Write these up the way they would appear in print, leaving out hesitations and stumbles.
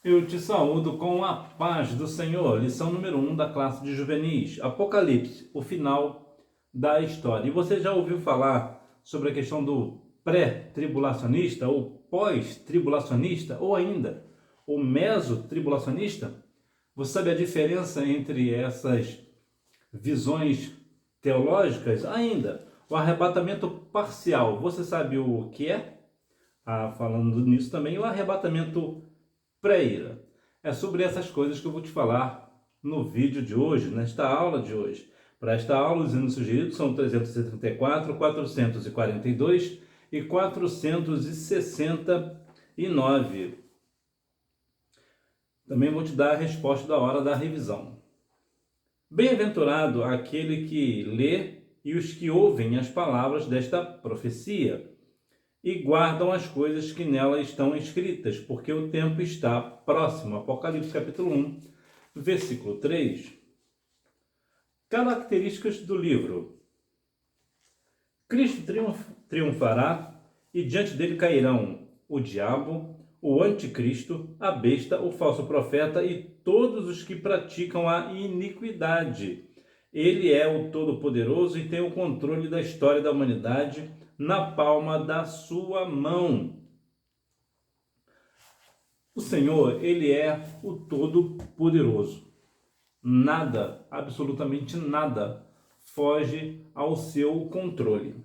Eu te saúdo com a paz do Senhor. Lição número 1 da classe de juvenis. Apocalipse, o final da história. E você já ouviu falar sobre a questão do pré-tribulacionista, ou pós-tribulacionista, ou ainda o meso-tribulacionista? Você sabe a diferença entre essas visões teológicas? Ainda, o arrebatamento parcial. Você sabe o que é? Falando nisso também, o arrebatamento pré-ira. É sobre essas coisas que eu vou te falar no vídeo de hoje, nesta aula de hoje. Para esta aula, os hinos sugeridos são 334, 442 e 469. Também vou te dar a resposta da hora da revisão. Bem-aventurado aquele que lê e os que ouvem as palavras desta profecia e guardam as coisas que nela estão escritas, porque o tempo está próximo. Apocalipse capítulo 1, versículo 3. Características do livro. Cristo triunfará e diante dele cairão o diabo, o anticristo, a besta, o falso profeta e todos os que praticam a iniquidade. Ele é o Todo-Poderoso e tem o controle da história da humanidade na palma da sua mão. O Senhor, ele é o Todo-Poderoso. Nada, absolutamente nada, foge ao seu controle.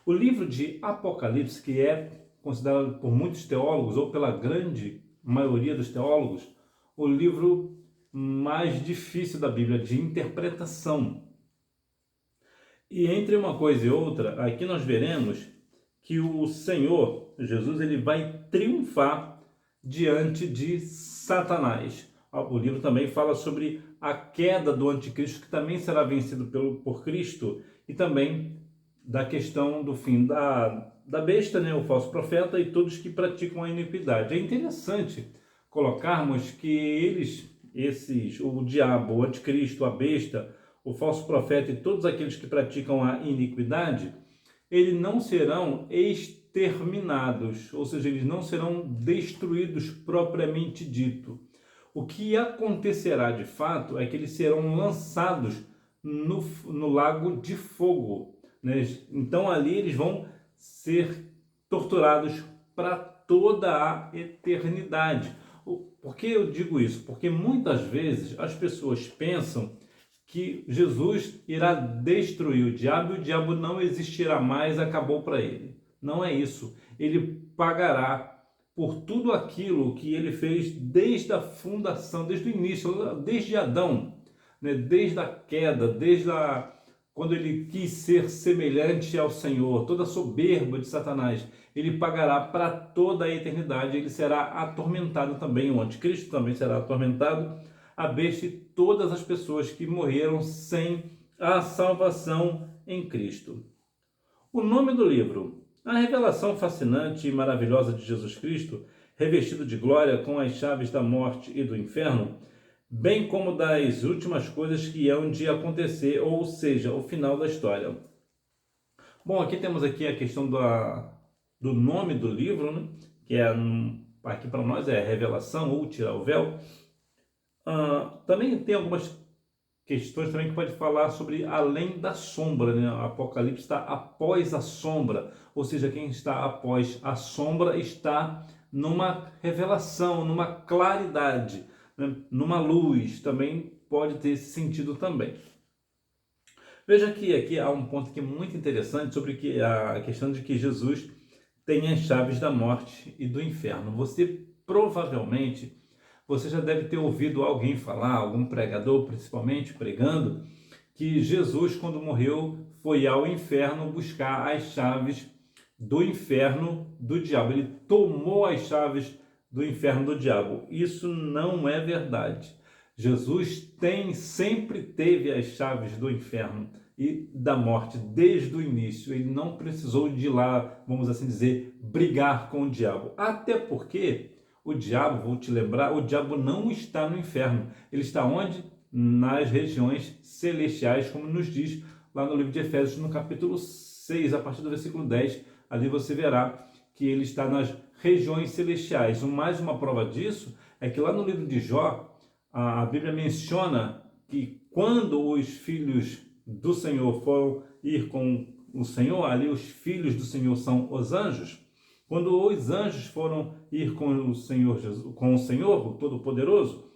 O livro de Apocalipse, que é considerado por muitos teólogos, ou pela grande maioria dos teólogos, o livro mais difícil da Bíblia, de interpretação. E entre uma coisa e outra, aqui nós veremos que o Senhor, Jesus, ele vai triunfar diante de Satanás. O livro também fala sobre a queda do anticristo, que também será vencido por Cristo, e também da questão do fim da besta, né, o falso profeta, e todos que praticam a iniquidade. É interessante colocarmos que o diabo, o anticristo, a besta, o falso profeta e todos aqueles que praticam a iniquidade, eles não serão exterminados, ou seja, eles não serão destruídos propriamente dito. O que acontecerá de fato é que eles serão lançados no lago de fogo, né? Então ali eles vão ser torturados para toda a eternidade. Por que eu digo isso? Porque muitas vezes as pessoas pensam que Jesus irá destruir o diabo e o diabo não existirá mais, acabou para ele. Não é isso. Ele pagará por tudo aquilo que ele fez desde a fundação, desde o início, desde Adão, né? Desde a queda, quando ele quis ser semelhante ao Senhor, toda a soberba de Satanás, ele pagará para toda a eternidade, ele será atormentado também, o anticristo também será atormentado, a besta e todas as pessoas que morreram sem a salvação em Cristo. O nome do livro: A revelação fascinante e maravilhosa de Jesus Cristo, revestido de glória com as chaves da morte e do inferno, bem como das últimas coisas que hão de acontecer, ou seja, o final da história. Bom, aqui temos a questão do nome do livro, né? Que aqui para nós é Revelação ou Tirar o Véu. Também tem algumas questões também que pode falar sobre além da sombra, né? O Apocalipse está após a sombra, ou seja, quem está após a sombra está numa revelação, numa claridade, né? Numa luz, também pode ter esse sentido também. Veja que aqui há um ponto que é muito interessante sobre a questão de que Jesus tem as chaves da morte e do inferno. Você já deve ter ouvido alguém falar, algum pregador principalmente pregando, que Jesus, quando morreu, foi ao inferno buscar as chaves do inferno do diabo. Ele tomou as chaves do inferno do diabo. Isso não é verdade. Jesus sempre teve as chaves do inferno e da morte desde o início. Ele não precisou de ir lá, vamos assim dizer, brigar com o diabo. Até porque o diabo, vou te lembrar, o diabo não está no inferno. Ele está onde? Nas regiões celestiais, como nos diz lá no livro de Efésios, no capítulo 6, a partir do versículo 10. Ali você verá que ele está nas regiões celestiais. Mais uma prova disso é que lá no livro de Jó, a Bíblia menciona que quando os filhos do Senhor foram ir com o Senhor, ali os filhos do Senhor são os anjos, quando os anjos foram ir com o Senhor, o Todo-Poderoso,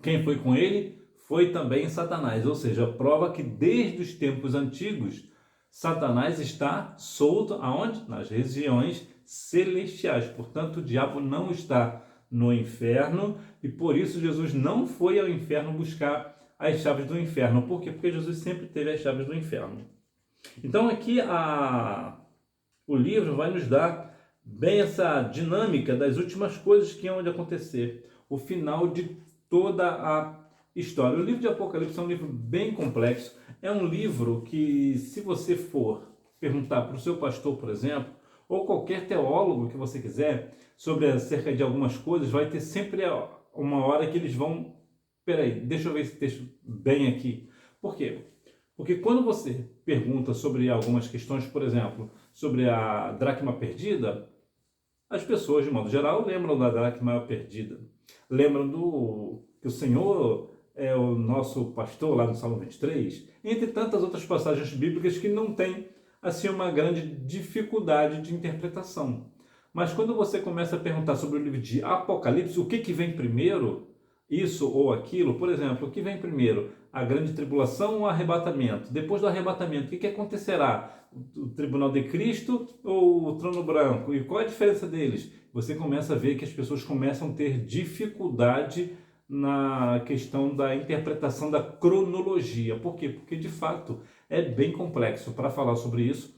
quem foi com ele foi também Satanás, ou seja, prova que desde os tempos antigos Satanás está solto aonde? Nas regiões celestiais. Portanto, o diabo não está no inferno e por isso Jesus não foi ao inferno buscar as chaves do inferno. Por quê? Porque Jesus sempre teve as chaves do inferno. Então aqui o livro vai nos dar bem essa dinâmica das últimas coisas que hão de acontecer, o final de toda a história. O livro de Apocalipse é um livro bem complexo, é um livro que, se você for perguntar para o seu pastor, por exemplo, ou qualquer teólogo que você quiser, sobre acerca de algumas coisas, vai ter sempre uma hora que eles vão... Peraí, deixa eu ver esse texto bem aqui. Por quê? Porque quando você pergunta sobre algumas questões, por exemplo, sobre a dracma perdida, as pessoas, de modo geral, lembram da dracma perdida. Lembram que o Senhor é o nosso pastor, lá no Salmo 23, entre tantas outras passagens bíblicas que não tem, assim, uma grande dificuldade de interpretação. Mas quando você começa a perguntar sobre o livro de Apocalipse, o que vem primeiro, isso ou aquilo, por exemplo, o que vem primeiro? A grande tribulação ou o arrebatamento? Depois do arrebatamento, o que acontecerá? O tribunal de Cristo ou o trono branco? E qual é a diferença deles? Você começa a ver que as pessoas começam a ter dificuldade na questão da interpretação da cronologia. Por quê? Porque, de fato, é bem complexo. Para falar sobre isso,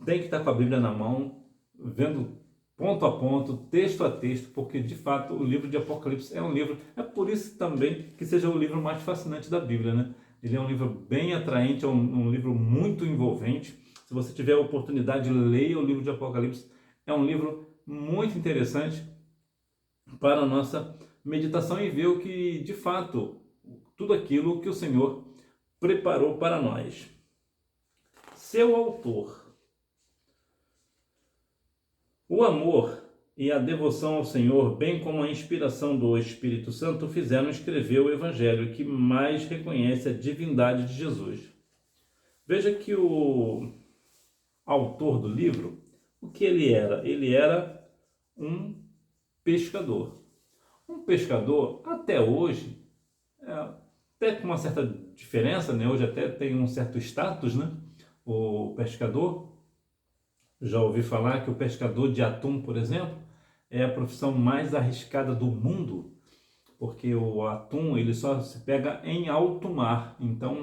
tem que estar com a Bíblia na mão, vendo ponto a ponto, texto a texto, porque de fato o livro de Apocalipse é um livro, é por isso também que seja o livro mais fascinante da Bíblia, né? Ele é um livro bem atraente, é um livro muito envolvente. Se você tiver a oportunidade, leia o livro de Apocalipse. É um livro muito interessante para a nossa meditação e ver o que, de fato, tudo aquilo que o Senhor preparou para nós. Seu autor. O amor e a devoção ao Senhor, bem como a inspiração do Espírito Santo, fizeram escrever o Evangelho que mais reconhece a divindade de Jesus. Veja que o autor do livro, o que ele era? Ele era um pescador. Um pescador, até hoje, até com uma certa diferença, né? Hoje até tem um certo status, né? O pescador. Já ouvi falar que o pescador de atum, por exemplo, é a profissão mais arriscada do mundo, porque o atum ele só se pega em alto mar. Então,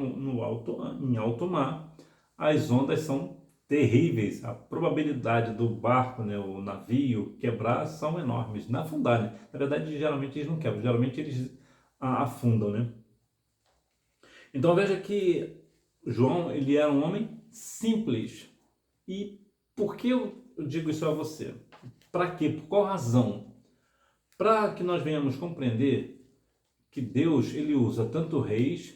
em alto mar, as ondas são terríveis. A probabilidade do barco, né, o navio, quebrar são enormes. Na afundar, né? Na verdade, geralmente eles não quebram, geralmente eles afundam, né? Então, veja que João ele era um homem simples. E por que eu digo isso a você? Para quê? Por qual razão? Para que nós venhamos compreender que Deus ele usa tanto reis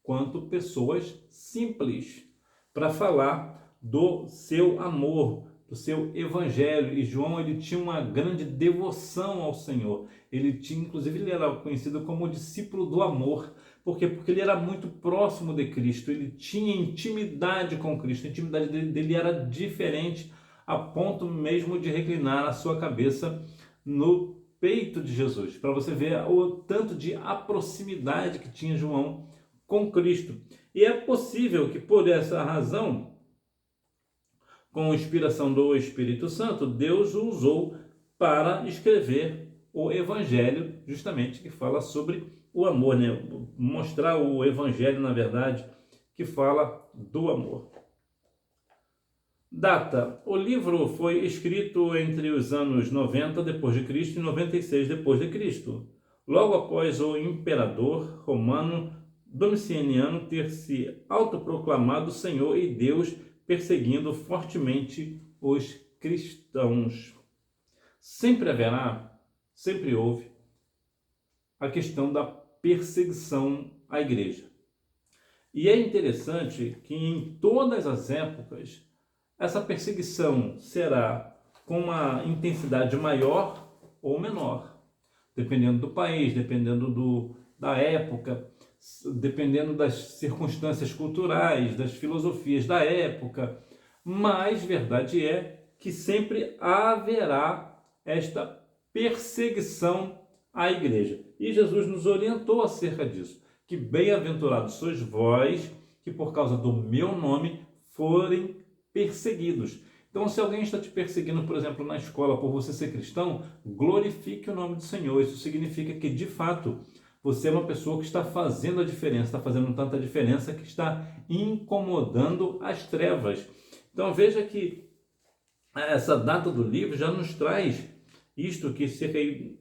quanto pessoas simples para falar do seu amor, do seu evangelho. E João ele tinha uma grande devoção ao Senhor. Ele tinha, inclusive, ele era conhecido como o discípulo do amor. Por quê? Porque ele era muito próximo de Cristo, ele tinha intimidade com Cristo, a intimidade dele era diferente, a ponto mesmo de reclinar a sua cabeça no peito de Jesus, para você ver o tanto de proximidade que tinha João com Cristo. E é possível que por essa razão, com a inspiração do Espírito Santo, Deus o usou para escrever o Evangelho, justamente que fala sobre o amor, né? Mostrar o Evangelho, na verdade, que fala do amor. Data. O livro foi escrito entre os anos 90 depois de Cristo e 96 depois de Cristo, logo após o imperador romano Domiciano ter se autoproclamado Senhor e Deus, perseguindo fortemente os cristãos. Sempre haverá, sempre houve a questão da perseguição à igreja. E é interessante que em todas as épocas essa perseguição será com uma intensidade maior ou menor, dependendo do país, dependendo da época, dependendo das circunstâncias culturais, das filosofias da época, mas verdade é que sempre haverá esta perseguição à igreja. E Jesus nos orientou acerca disso, que bem-aventurados sois vós, que por causa do meu nome forem perseguidos. Então, se alguém está te perseguindo, por exemplo, na escola, por você ser cristão, glorifique o nome do Senhor. Isso significa que, de fato, você é uma pessoa que está fazendo a diferença, está fazendo tanta diferença que está incomodando as trevas. Então, veja que essa data do livro já nos traz isto, que cerca de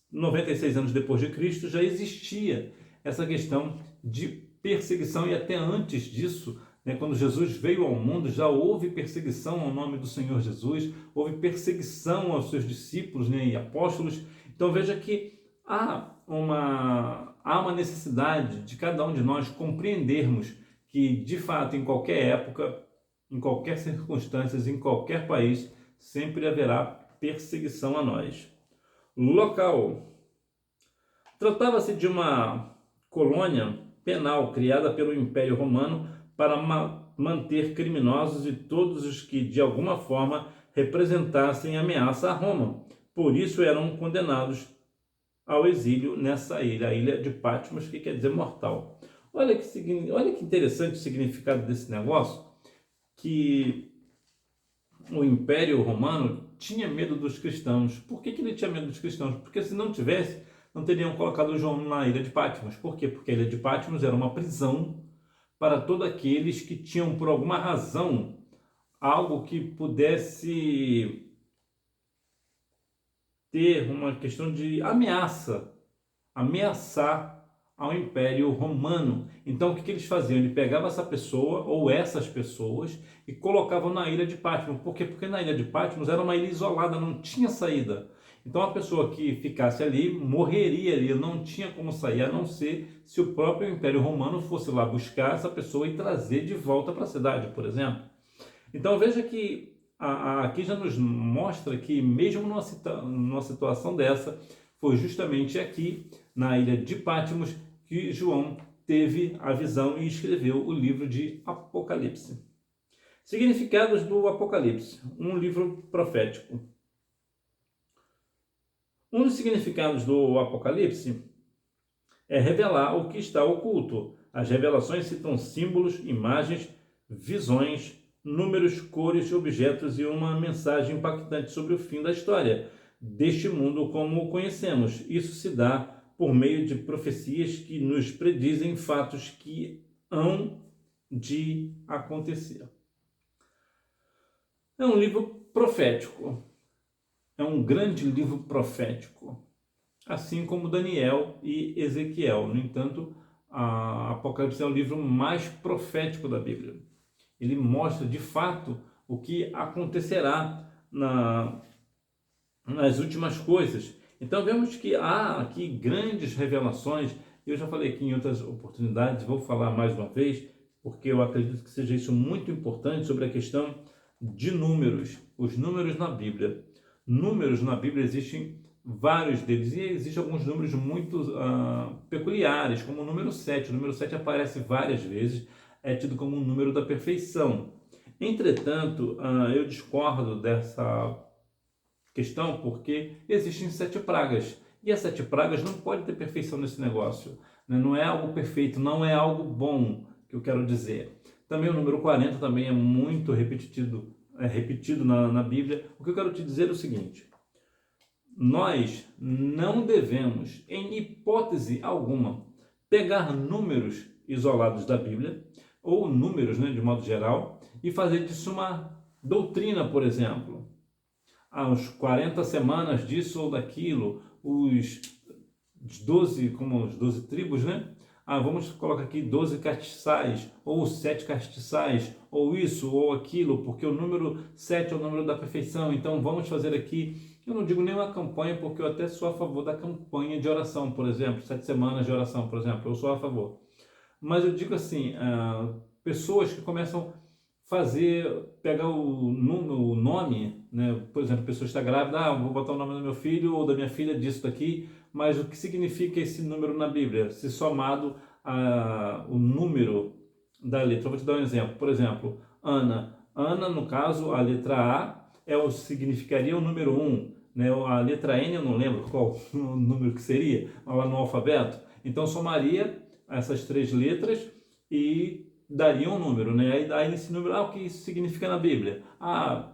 96 anos depois de Cristo já existia essa questão de perseguição, e até antes disso, quando Jesus veio ao mundo, já houve perseguição ao nome do Senhor Jesus, houve perseguição aos seus discípulos e apóstolos. Então veja que há uma necessidade de cada um de nós compreendermos que, de fato, em qualquer época, em qualquer circunstância, em qualquer país, sempre haverá perseguição a nós. Local. Tratava-se de uma colônia penal criada pelo Império Romano para manter criminosos e todos os que, de alguma forma, representassem ameaça a Roma. Por isso eram condenados ao exílio nessa ilha, a ilha de Patmos, que quer dizer mortal. Olha que interessante o significado desse negócio, que o Império Romano tinha medo dos cristãos. Por que ele tinha medo dos cristãos? Porque se não tivesse, não teriam colocado João na ilha de Patmos. Por quê? Porque a ilha de Patmos era uma prisão para todos aqueles que tinham, por alguma razão, algo que pudesse ter uma questão de ameaçar ao Império Romano. Então, o que eles faziam? Ele pegava essa pessoa, ou essas pessoas, e colocavam na ilha de Patmos. Por quê? Porque na ilha de Patmos era uma ilha isolada, não tinha saída. Então, a pessoa que ficasse ali, morreria ali, não tinha como sair, a não ser se o próprio Império Romano fosse lá buscar essa pessoa e trazer de volta para a cidade, por exemplo. Então, veja que aqui já nos mostra que, mesmo numa situação dessa, foi justamente aqui, na ilha de Patmos, que João teve a visão e escreveu o livro de Apocalipse. Significados do Apocalipse, um livro profético. Um dos significados do Apocalipse é revelar o que está oculto. As revelações citam símbolos, imagens, visões, números, cores, objetos e uma mensagem impactante sobre o fim da história deste mundo como o conhecemos. Isso se dá por meio de profecias que nos predizem fatos que hão de acontecer. É um livro profético. É um grande livro profético, assim como Daniel e Ezequiel. No entanto, a Apocalipse é o livro mais profético da Bíblia. Ele mostra, de fato, o que acontecerá nas últimas coisas. Então, vemos que há aqui grandes revelações. Eu já falei aqui em outras oportunidades, vou falar mais uma vez, porque eu acredito que seja isso muito importante, sobre a questão de números. Os números na Bíblia. Números na Bíblia existem vários deles, e existem alguns números muito peculiares, como o número 7. O número 7 aparece várias vezes, é tido como um número da perfeição. Entretanto, eu discordo dessa questão, porque existem 7 pragas, e as 7 pragas não pode ter perfeição nesse negócio, né? Não é algo perfeito, não é algo bom, que eu quero dizer. Também o número 40 também é muito repetido na Bíblia. O que eu quero te dizer é o seguinte: nós não devemos, em hipótese alguma, pegar números isolados da Bíblia, ou números, de modo geral, e fazer disso uma doutrina, por exemplo. As 40 semanas disso ou daquilo, os 12, como os 12 tribos, vamos colocar aqui 12 castiçais, ou 7 castiçais, ou isso, ou aquilo, porque o número 7 é o número da perfeição, então vamos fazer aqui. Eu não digo nenhuma campanha, porque eu até sou a favor da campanha de oração, por exemplo, 7 semanas de oração, por exemplo, eu sou a favor. Mas eu digo assim, pessoas que começam a pegar o nome, né? Por exemplo, a pessoa está grávida, vou botar o nome do meu filho ou da minha filha disso daqui, mas o que significa esse número na Bíblia? Se somado o número da letra. Eu vou te dar um exemplo. Por exemplo, Ana. Ana, no caso, a letra A significaria o número 1, né? A letra N eu não lembro qual o número que seria, lá no alfabeto. Então somaria essas três letras e daria um número, né? Aí nesse número, o que isso significa na Bíblia?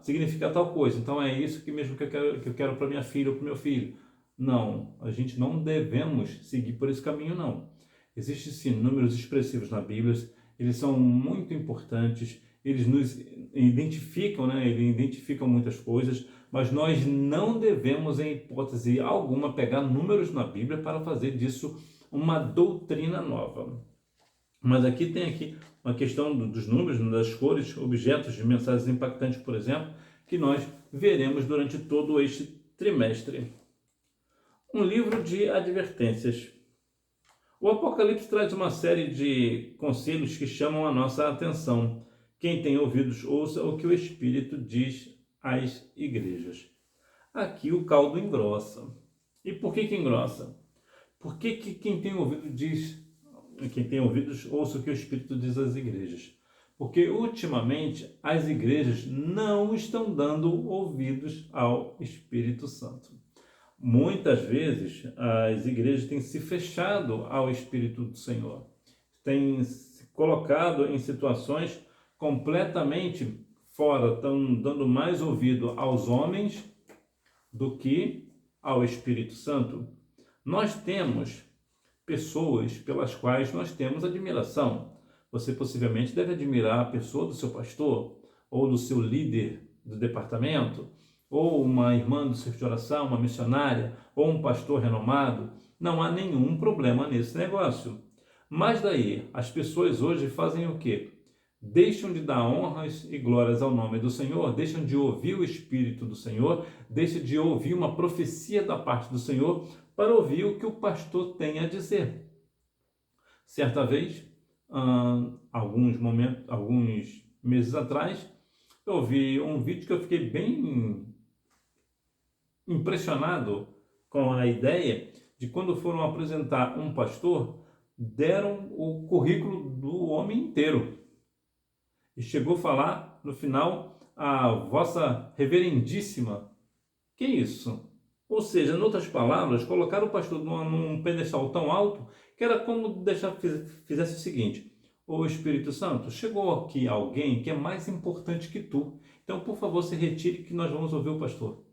Significa tal coisa. Então é isso que mesmo que eu quero para minha filha ou para o meu filho. Não, a gente não devemos seguir por esse caminho, não. Existem sim números expressivos na Bíblia, eles são muito importantes, eles nos identificam, né? Eles identificam muitas coisas, mas nós não devemos, em hipótese alguma, pegar números na Bíblia para fazer disso uma doutrina nova. Mas tem uma questão dos números, das cores, objetos de mensagens impactantes, por exemplo, que nós veremos durante todo este trimestre. Um livro de advertências. O Apocalipse traz uma série de conselhos que chamam a nossa atenção. Quem tem ouvidos, ouça o que o Espírito diz às igrejas. Aqui o caldo engrossa. E por que engrossa? Porque quem tem ouvidos, ouça o que o Espírito diz às igrejas. Porque ultimamente as igrejas não estão dando ouvidos ao Espírito Santo. Muitas vezes as igrejas têm se fechado ao Espírito do Senhor, têm se colocado em situações completamente fora, estão dando mais ouvido aos homens do que ao Espírito Santo. Nós temos pessoas pelas quais nós temos admiração. Você possivelmente deve admirar a pessoa do seu pastor, ou do seu líder do departamento, ou uma irmã do círculo de oração, uma missionária, ou um pastor renomado. Não há nenhum problema nesse negócio. Mas daí, as pessoas hoje fazem o quê? Deixam de dar honras e glórias ao nome do Senhor, deixam de ouvir o Espírito do Senhor, deixam de ouvir uma profecia da parte do Senhor para ouvir o que o pastor tem a dizer. Certa vez, alguns meses atrás, eu vi um vídeo que eu fiquei bem impressionado com a ideia de quando foram apresentar um pastor, deram o currículo do homem inteiro. E chegou a falar, no final, a vossa reverendíssima. Que isso? Ou seja, em outras palavras, colocaram o pastor num pedestal tão alto que era como fizesse o seguinte: ô Espírito Santo, chegou aqui alguém que é mais importante que tu. Então, por favor, se retire que nós vamos ouvir o pastor.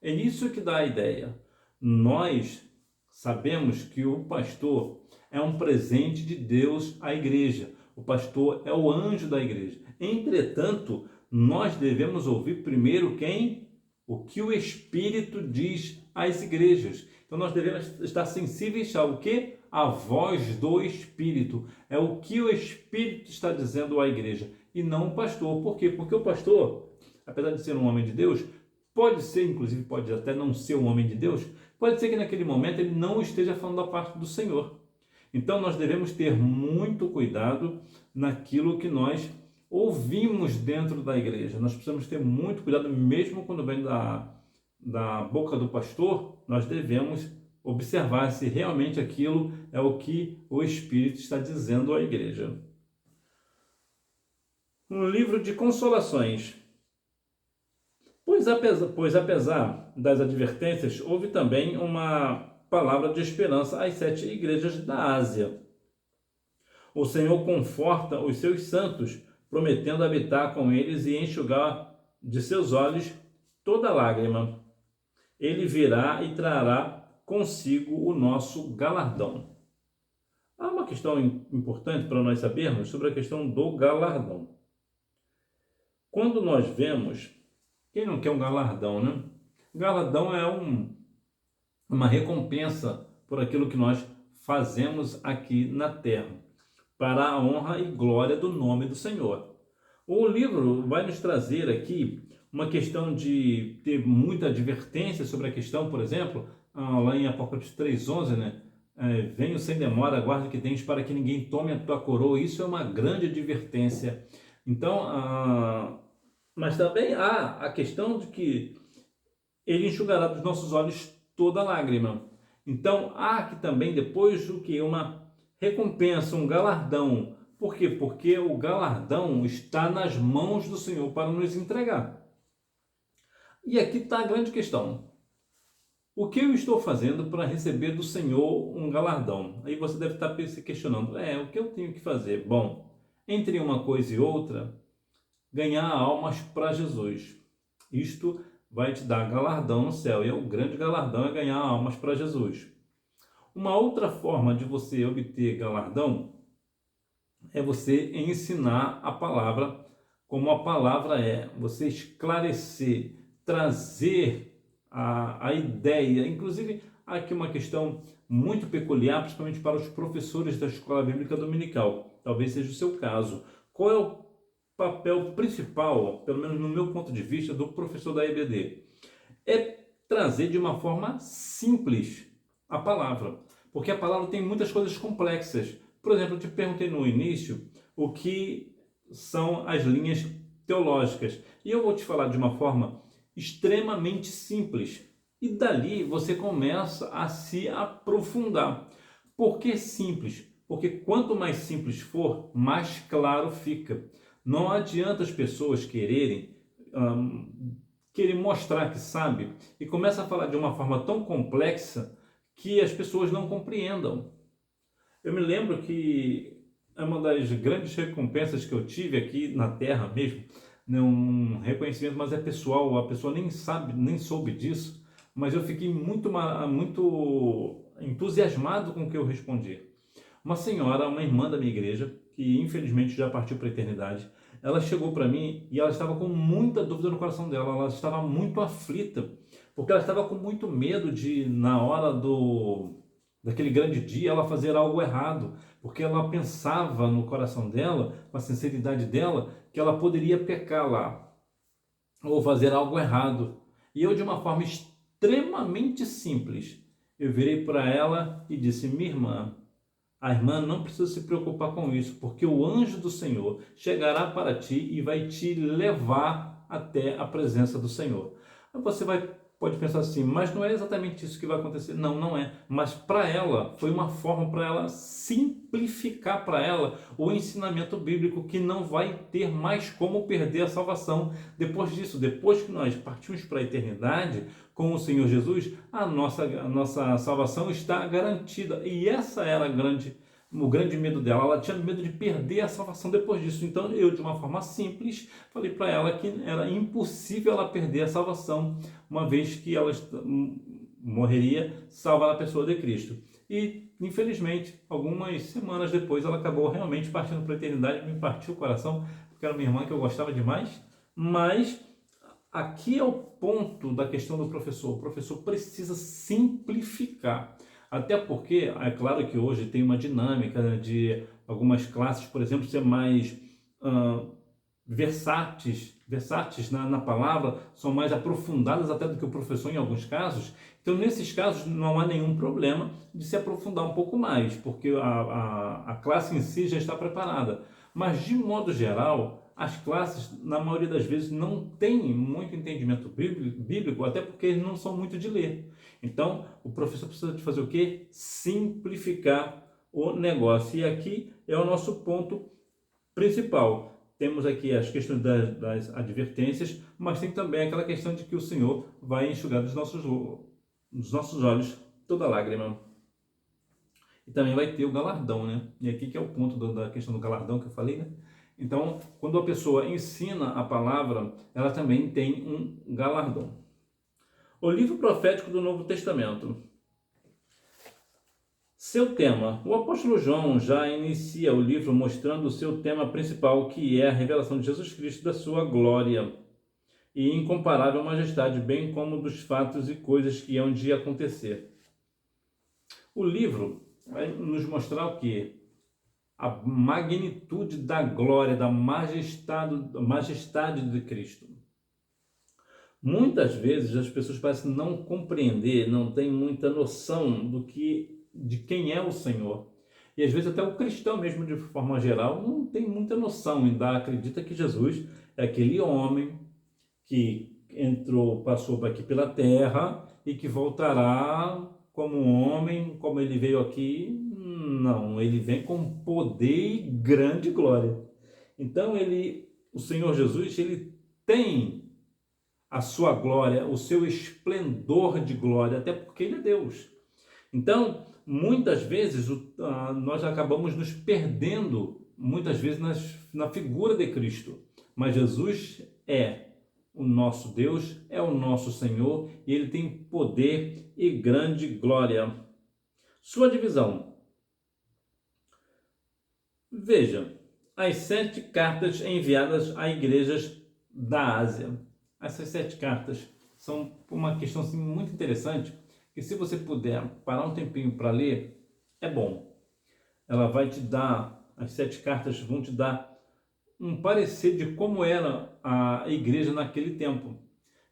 É isso que dá a ideia. Nós sabemos que o pastor é um presente de Deus à igreja. O pastor é o anjo da igreja. Entretanto, nós devemos ouvir primeiro quem? O que o Espírito diz às igrejas. Então nós devemos estar sensíveis ao quê? A voz do Espírito. É o que o Espírito está dizendo à igreja e não o pastor. Por quê? Porque o pastor, apesar de ser um homem de Deus, pode ser, inclusive pode até não ser um homem de Deus, pode ser que naquele momento ele não esteja falando da parte do Senhor. Então nós devemos ter muito cuidado naquilo que nós ouvimos dentro da igreja. Nós precisamos ter muito cuidado, mesmo quando vem da boca do pastor, nós devemos observar se realmente aquilo é o que o Espírito está dizendo à igreja. Um livro de consolações. Pois apesar das advertências, houve também uma palavra de esperança às 7 igrejas da Ásia. O Senhor conforta os seus santos, prometendo habitar com eles e enxugar de seus olhos toda lágrima. Ele virá e trará consigo o nosso galardão. Há uma questão importante para nós sabermos sobre a questão do galardão. Quando nós vemos, quem não quer um galardão, né? Galardão é uma recompensa por aquilo que nós fazemos aqui na terra, para a honra e glória do nome do Senhor. O livro vai nos trazer aqui uma questão de ter muita advertência sobre a questão, por exemplo, lá em Apocalipse 3:11, né? Venho sem demora, aguardo que tens para que ninguém tome a tua coroa. Isso é uma grande advertência. Então, mas também há a questão de que ele enxugará dos nossos olhos toda lágrima. Então, há aqui também depois o que? Uma recompensa, um galardão. Por quê? Porque o galardão está nas mãos do Senhor para nos entregar. E aqui está a grande questão. O que eu estou fazendo para receber do Senhor um galardão? Aí você deve estar se questionando, o que eu tenho que fazer? Bom, entre uma coisa e outra, ganhar almas para Jesus. Isto vai te dar galardão no céu, e o grande galardão é ganhar almas para Jesus. Uma outra forma de você obter galardão é você ensinar a palavra como a palavra é, você esclarecer, trazer a ideia. Inclusive, há aqui uma questão muito peculiar, principalmente para os professores da Escola Bíblica Dominical. Talvez seja o seu caso. Qual é o papel principal, pelo menos no meu ponto de vista, do professor da EBD? É trazer de uma forma simples a palavra, porque a palavra tem muitas coisas complexas. Por exemplo, eu te perguntei no início o que são as linhas teológicas, e eu vou te falar de uma forma extremamente simples, e dali você começa a se aprofundar. Por que simples? Porque quanto mais simples for, mais claro fica. Não adianta as pessoas quererem mostrar que sabe e começa a falar de uma forma tão complexa que as pessoas não compreendam. Eu me lembro que é uma das grandes recompensas que eu tive aqui na Terra mesmo, um reconhecimento, mas é pessoal, a pessoa nem sabe, nem soube disso, mas eu fiquei muito entusiasmado com o que eu respondi. Uma senhora, uma irmã da minha igreja, que infelizmente já partiu para a eternidade, ela chegou para mim e ela estava com muita dúvida no coração dela, ela estava muito aflita, porque ela estava com muito medo de, na hora daquele grande dia, ela fazer algo errado, porque ela pensava no coração dela, com a sinceridade dela, que ela poderia pecar lá, ou fazer algo errado. E eu, de uma forma extremamente simples, eu virei para ela e disse: minha irmã, a irmã não precisa se preocupar com isso, porque o anjo do Senhor chegará para ti e vai te levar até a presença do Senhor. Aí você pode pensar assim, mas não é exatamente isso que vai acontecer. Não, não é. Mas para ela, foi uma forma para ela simplificar para ela o ensinamento bíblico, que não vai ter mais como perder a salvação. Depois disso, depois que nós partimos para a eternidade com o Senhor Jesus, a nossa salvação está garantida. E essa era o grande medo dela. Ela tinha medo de perder a salvação depois disso. Então eu, de uma forma simples, falei para ela que era impossível ela perder a salvação, uma vez que ela morreria salva na pessoa de Cristo. E, infelizmente, algumas semanas depois, ela acabou realmente partindo para a eternidade. Me partiu o coração, porque era uma irmã que eu gostava demais. Mas aqui é o ponto da questão do professor. O professor precisa simplificar. Até porque, é claro que hoje tem uma dinâmica, né, de algumas classes, por exemplo, ser mais versáteis na palavra, são mais aprofundadas até do que o professor em alguns casos. Então, nesses casos, não há nenhum problema de se aprofundar um pouco mais, porque a classe em si já está preparada. Mas, de modo geral, as classes, na maioria das vezes, não têm muito entendimento bíblico, até porque eles não são muito de ler. Então, o professor precisa de fazer o quê? Simplificar o negócio. E aqui é o nosso ponto principal. Temos aqui as questões das advertências, mas tem também aquela questão de que o Senhor vai enxugar dos nossos olhos toda lágrima. E também vai ter o galardão, né? E aqui que é o ponto da questão do galardão que eu falei, né? Então, quando a pessoa ensina a palavra, ela também tem um galardão. O livro profético do Novo Testamento. Seu tema. O apóstolo João já inicia o livro mostrando o seu tema principal, que é a revelação de Jesus Cristo, da sua glória e incomparável majestade, bem como dos fatos e coisas que hão de acontecer. O livro vai nos mostrar o quê? A magnitude da glória, da majestade de Cristo. Muitas vezes as pessoas parecem não compreender, não têm muita noção de quem é o Senhor. E às vezes até o cristão mesmo, de forma geral, não tem muita noção, ainda acredita que Jesus é aquele homem que entrou, passou aqui pela terra e que voltará como um homem, como ele veio aqui. Não, ele vem com poder e grande glória. Então o Senhor Jesus, ele tem a sua glória, o seu esplendor de glória, até porque ele é Deus. Então, muitas vezes nós acabamos nos perdendo, muitas vezes na figura de Cristo. Mas Jesus é o nosso Deus, é o nosso Senhor, e ele tem poder e grande glória. Sua divisão. Veja, as 7 cartas enviadas a igrejas da Ásia. Essas 7 cartas são uma questão assim, muito interessante, que se você puder parar um tempinho para ler, é bom. Ela vai te dar, as 7 cartas vão te dar um parecer de como era a igreja naquele tempo.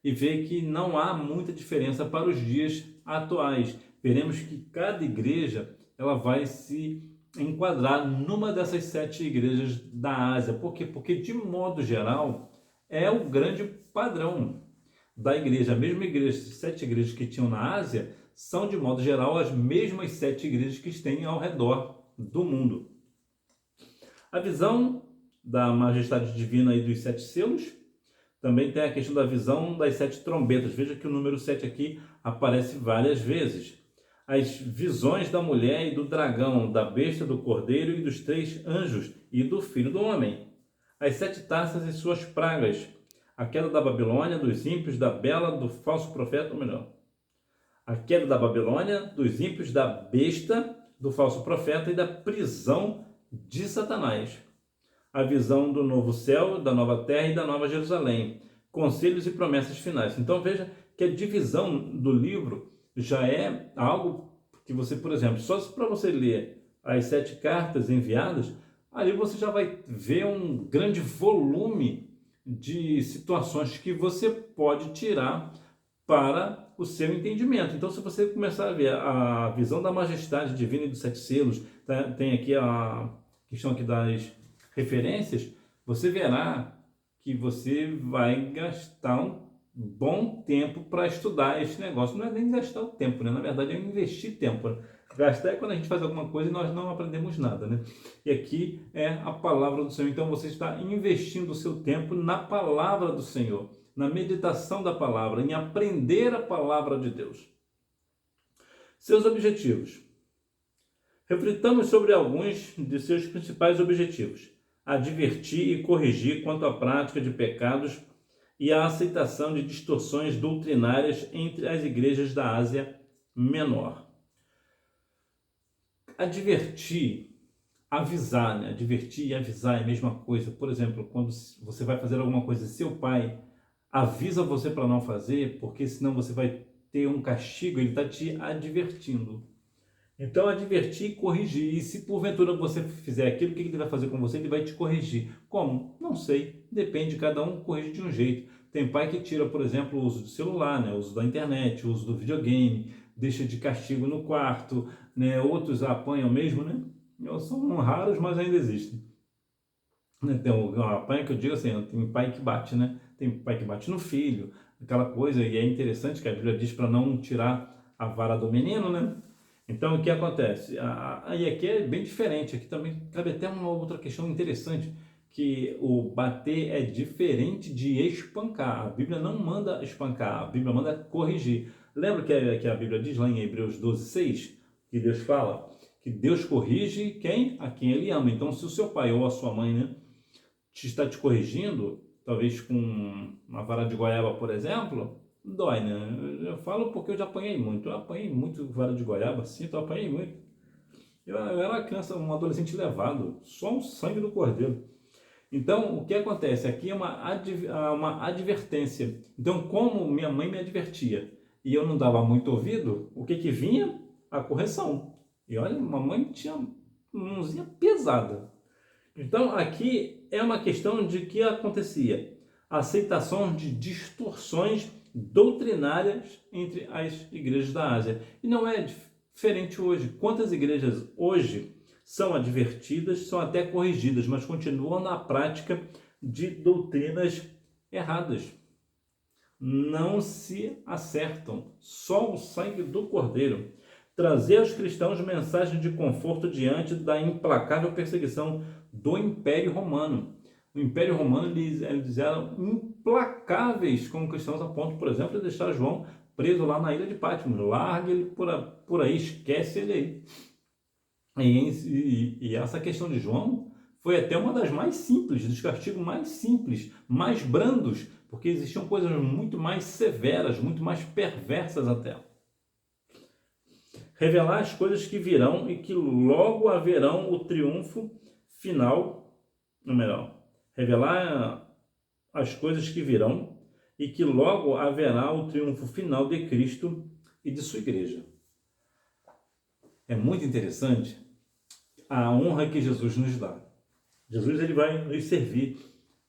E ver que não há muita diferença para os dias atuais. Veremos que cada igreja ela vai se enquadrar numa dessas 7 igrejas da Ásia. Por quê? Porque, de modo geral, é o grande padrão da igreja. A mesma igreja, 7 igrejas que tinham na Ásia, são, de modo geral, as mesmas 7 igrejas que têm ao redor do mundo. A visão da majestade divina e dos 7 selos. Também tem a questão da visão das 7 trombetas. Veja que o número 7 aqui aparece várias vezes. As visões da mulher e do dragão, da besta, do cordeiro e dos 3 anjos e do filho do homem. As 7 taças e suas pragas. A queda da Babilônia, dos ímpios, da bela, do falso profeta, ou melhor. A queda da Babilônia, dos ímpios, da besta, do falso profeta e da prisão de Satanás. A visão do novo céu, da nova terra e da nova Jerusalém. Conselhos e promessas finais. Então veja que a divisão do livro já é algo que você, por exemplo, só para você ler as 7 cartas enviadas, ali você já vai ver um grande volume de situações que você pode tirar para o seu entendimento. Então, se você começar a ver a visão da majestade divina e dos 7 selos, tem aqui a questão aqui das referências, você verá que você vai gastar um bom tempo para estudar este negócio. Não é nem gastar o tempo, né? Na verdade é investir tempo. Gastar é quando a gente faz alguma coisa e nós não aprendemos nada, né? E aqui é a palavra do Senhor. Então você está investindo o seu tempo na palavra do Senhor, na meditação da palavra, em aprender a palavra de Deus. Seus objetivos. Reflitamos sobre alguns de seus principais objetivos: advertir e corrigir quanto à prática de pecados e a aceitação de distorções doutrinárias entre as igrejas da Ásia Menor. Advertir, avisar, né? Advertir e avisar é a mesma coisa. Por exemplo, quando você vai fazer alguma coisa, seu pai avisa você para não fazer, porque senão você vai ter um castigo, ele está te advertindo. Então, advertir e corrigir. E se porventura você fizer aquilo, o que ele vai fazer com você? Ele vai te corrigir. Como? Não sei. Depende, cada um corrige de um jeito. Tem pai que tira, por exemplo, o uso do celular, né? O uso da internet, o uso do videogame, deixa de castigo no quarto, né? Outros apanham mesmo, né? São raros, mas ainda existem. Tem um apanha que eu digo assim, tem pai que bate, né? Tem pai que bate no filho, aquela coisa, e é interessante que a Bíblia diz para não tirar a vara do menino, né? Então, o que acontece? E aqui é bem diferente, aqui também cabe até uma outra questão interessante, que o bater é diferente de espancar. A Bíblia não manda espancar, a Bíblia manda corrigir. Lembra que a Bíblia diz lá em Hebreus 12:6, que Deus fala que Deus corrige quem? A quem Ele ama. Então, se o seu pai ou a sua mãe, né, está te corrigindo, talvez com uma vara de goiaba, por exemplo, dói, né? Eu falo porque eu já apanhei muito. Eu apanhei muito vara de goiaba, sim, eu apanhei muito. Eu era uma criança, um adolescente levado, só um sangue do cordeiro. Então, o que acontece? Aqui é uma advertência. Então, como minha mãe me advertia e eu não dava muito ouvido, o que vinha? A correção. E olha, mamãe tinha uma mãozinha pesada. Então, aqui é uma questão de que acontecia a aceitação de distorções doutrinárias entre as igrejas da Ásia. E não é diferente hoje. Quantas igrejas hoje são advertidas, são até corrigidas, mas continuam na prática de doutrinas erradas. Não se acertam. Só o sangue do Cordeiro. Trazer aos cristãos mensagem de conforto diante da implacável perseguição do Império Romano. O Império Romano, eles eram implacáveis com cristãos, a ponto, por exemplo, de deixar João preso lá na ilha de Patmos. Larga ele por aí, esquece ele aí. E essa questão de João foi até uma das mais simples, dos castigos mais simples, mais brandos, porque existiam coisas muito mais severas, muito mais perversas até. Revelar as coisas que virão e que logo haverão o triunfo final, ou melhor, revelar as coisas que virão e que logo haverá o triunfo final de Cristo e de sua igreja. É muito interessante a honra que Jesus nos dá. Jesus, ele vai nos servir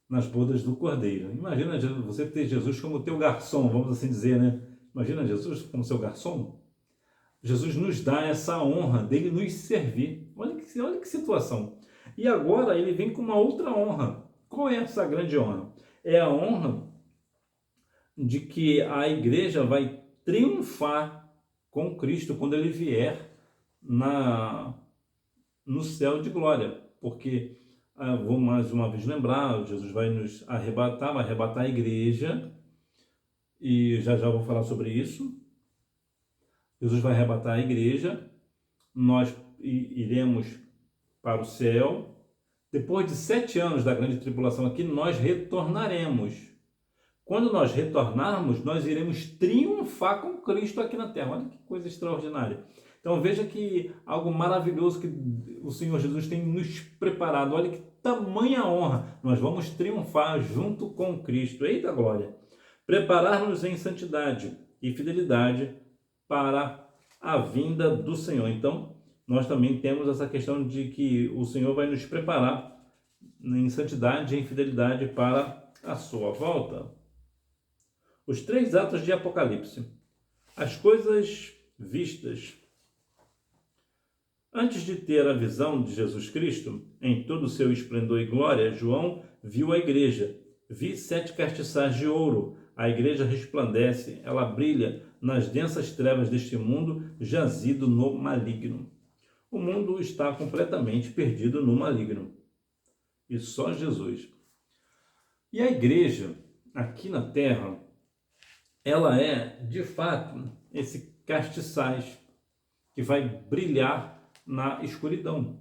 nas bodas do Cordeiro. Imagina você ter Jesus como teu garçom, vamos assim dizer, né? Imagina Jesus como seu garçom. Jesus nos dá essa honra dele nos servir. Olha que situação. E agora ele vem com uma outra honra. Qual é essa grande honra? É a honra de que a igreja vai triunfar com Cristo quando ele vier no céu de glória. Porque, vou mais uma vez lembrar, Jesus vai nos arrebatar, vai arrebatar a igreja, e já vou falar sobre isso. Jesus vai arrebatar a igreja, nós iremos para o céu. Depois de 7 anos da grande tribulação aqui, nós retornaremos. Quando nós retornarmos, nós iremos triunfar com Cristo aqui na terra. Olha que coisa extraordinária. Então veja que algo maravilhoso que o Senhor Jesus tem nos preparado. Olha que tamanha honra. Nós vamos triunfar junto com Cristo. Eita glória! Preparar-nos em santidade e fidelidade para a vinda do Senhor. Então, nós também temos essa questão de que o Senhor vai nos preparar em santidade e em fidelidade para a sua volta. Os 3 atos de Apocalipse. As coisas vistas. Antes de ter a visão de Jesus Cristo, em todo o seu esplendor e glória, João viu a igreja. Vi 7 castiçais de ouro. A igreja resplandece, ela brilha nas densas trevas deste mundo, jazido no maligno. O mundo está completamente perdido no maligno. E só Jesus. E a igreja, aqui na terra, ela é, de fato, esse castiçais que vai brilhar na escuridão.